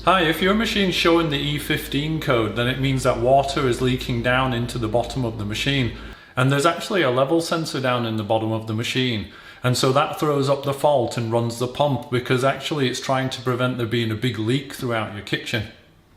Hi, if your machine's showing the E15 code, then it means that water is leaking down into the bottom of the machine. And there's actually a level sensor down in the bottom of the machine. And so that throws up the fault and runs the pump, because actually it's trying to prevent there being a big leak throughout your kitchen.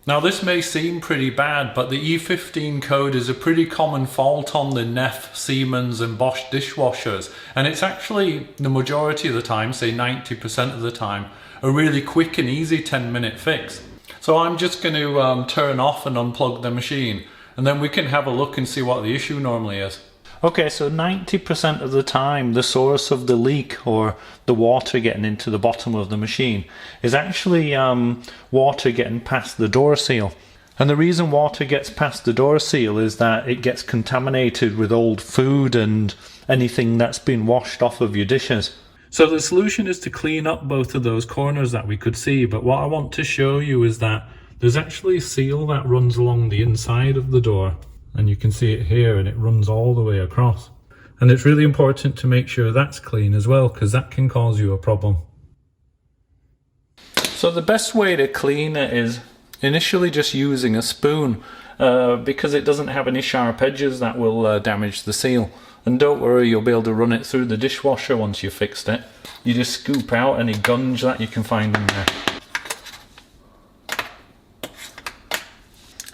Now this may seem pretty bad, but the E15 code is a pretty common fault on the Neff Siemens and Bosch dishwashers. And it's actually, the majority of the time, say 90% of the time, a really quick and easy 10-minute fix. So I'm just going to turn off and unplug the machine, and then we can have a look and see what the issue normally is. Okay, so 90% of the time the source of the leak, or the water getting into the bottom of the machine, is actually water getting past the door seal. And the reason water gets past the door seal is that it gets contaminated with old food and anything that's been washed off of your dishes. So the solution is to clean up both of those corners that we could see, but what I want to show you is that there's actually a seal that runs along the inside of the door. And you can see it here, and it runs all the way across. And it's really important to make sure that's clean as well, because that can cause you a problem. So the best way to clean it is initially just using a spoon, because it doesn't have any sharp edges that will damage the seal. And don't worry, you'll be able to run it through the dishwasher once you've fixed it. You just scoop out any gunge that you can find in there.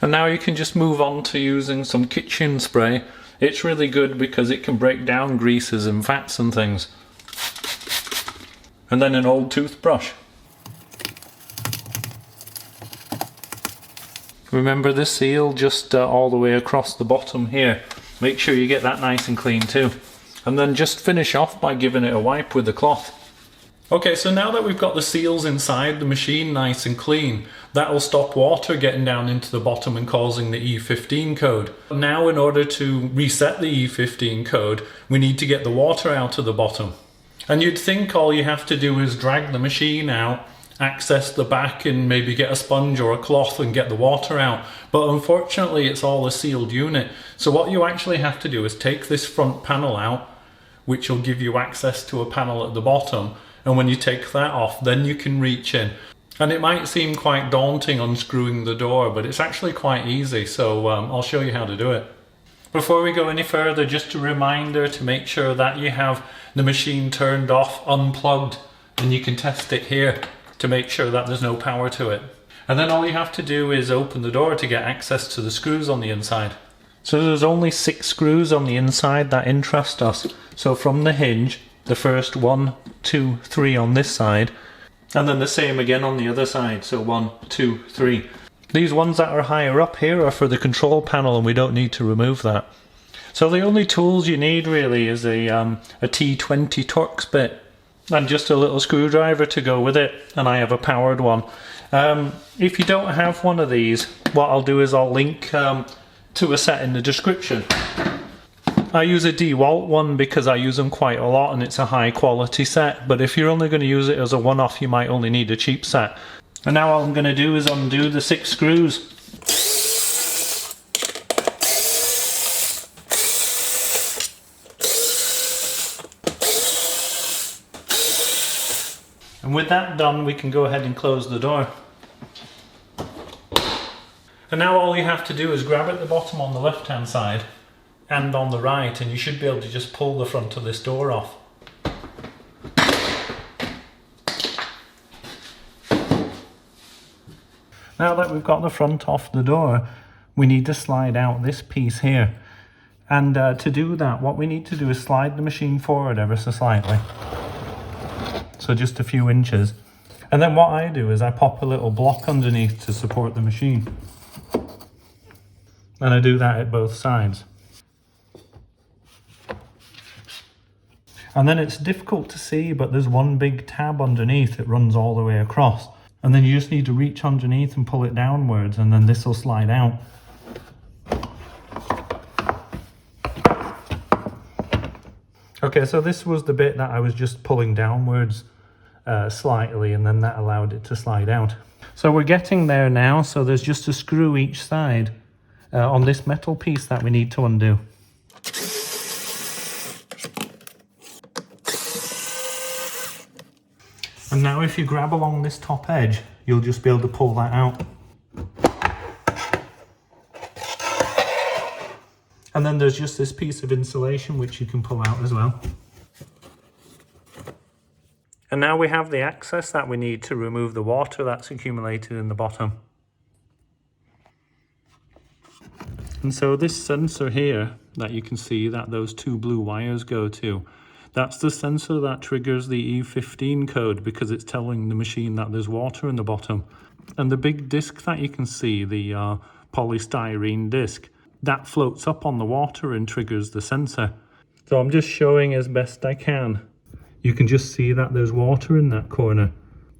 And now you can just move on to using some kitchen spray. It's really good because it can break down greases and fats and things. And then an old toothbrush. Remember the seal just all the way across the bottom here. Make sure you get that nice and clean too. And then just finish off by giving it a wipe with a cloth. Okay, so now that we've got the seals inside the machine nice and clean, that will stop water getting down into the bottom and causing the E15 code. Now, in order to reset the E15 code, we need to get the water out of the bottom. And you'd think all you have to do is drag the machine out, access the back and maybe get a sponge or a cloth and get the water out. But unfortunately, it's all a sealed unit. So what you actually have to do is take this front panel out, which will give you access to a panel at the bottom. And when you take that off, then you can reach in. And it might seem quite daunting unscrewing the door, but it's actually quite easy. So I'll show you how to do it. Before we go any further, just a reminder to make sure that you have the machine turned off, unplugged, and you can test it here to make sure that there's no power to it. And then all you have to do is open the door to get access to the screws on the inside. So there's only 6 screws on the inside that interest us. So from the hinge, the first 1, 2, 3 on this side, and then the same again on the other side, so 1, 2, 3. These ones that are higher up here are for the control panel, and we don't need to remove that. So the only tools you need really is a T20 Torx bit and just a little screwdriver to go with it, and I have a powered one. If you don't have one of these, what I'll do is I'll link to a set in the description. I use a Dewalt one because I use them quite a lot and it's a high quality set, but if you're only going to use it as a one-off, you might only need a cheap set. And now all I'm going to do is undo the 6 screws. And with that done, we can go ahead and close the door. And now all you have to do is grab at the bottom on the left hand side and on the right, and you should be able to just pull the front of this door off. Now that we've got the front off the door, we need to slide out this piece here. And to do that, what we need to do is slide the machine forward ever so slightly. So just a few inches. And then what I do is I pop a little block underneath to support the machine. And I do that at both sides. And then it's difficult to see, but there's one big tab underneath that runs all the way across. And then you just need to reach underneath and pull it downwards, and then this will slide out. Okay, so this was the bit that I was just pulling downwards slightly, and then that allowed it to slide out. So we're getting there now, so there's just a screw each side on this metal piece that we need to undo. And now if you grab along this top edge, you'll just be able to pull that out. And then there's just this piece of insulation which you can pull out as well. And now we have the access that we need to remove the water that's accumulated in the bottom. And so this sensor here that you can see that those two blue wires go to, that's the sensor that triggers the E15 code because it's telling the machine that there's water in the bottom. And the big disc that you can see, the polystyrene disc, that floats up on the water and triggers the sensor. So I'm just showing as best I can. You can just see that there's water in that corner,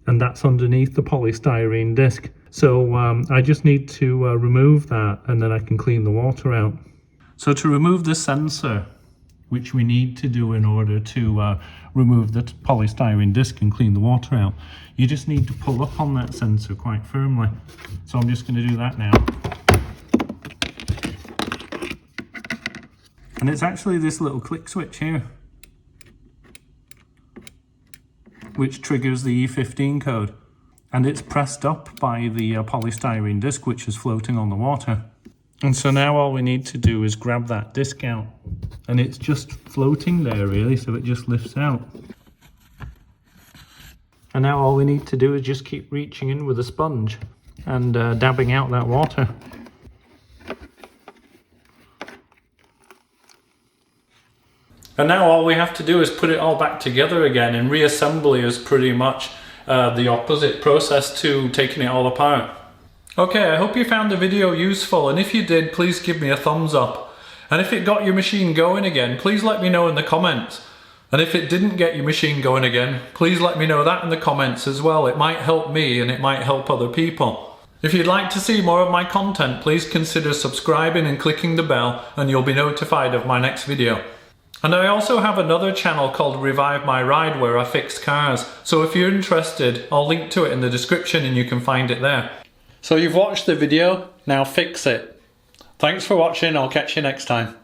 and that's underneath the polystyrene disc. So I just need to remove that, and then I can clean the water out. So to remove the sensor, which we need to do in order to remove the polystyrene disc and clean the water out, you just need to pull up on that sensor quite firmly. So I'm just going to do that now. And it's actually this little click switch here which triggers the E15 code, and it's pressed up by the polystyrene disc which is floating on the water. And so now all we need to do is grab that disc out, and it's just floating there really, so it just lifts out. And now all we need to do is just keep reaching in with a sponge and dabbing out that water. And now all we have to do is put it all back together again, and reassembly is pretty much the opposite process to taking it all apart. Okay, I hope you found the video useful, and if you did, please give me a thumbs up. And if it got your machine going again, please let me know in the comments. And if it didn't get your machine going again, please let me know that in the comments as well. It might help me and it might help other people. If you'd like to see more of my content, please consider subscribing and clicking the bell, and you'll be notified of my next video. And I also have another channel called Revive My Ride where I fix cars, so if you're interested, I'll link to it in the description and you can find it there. So you've watched the video, now fix it. Thanks for watching, I'll catch you next time.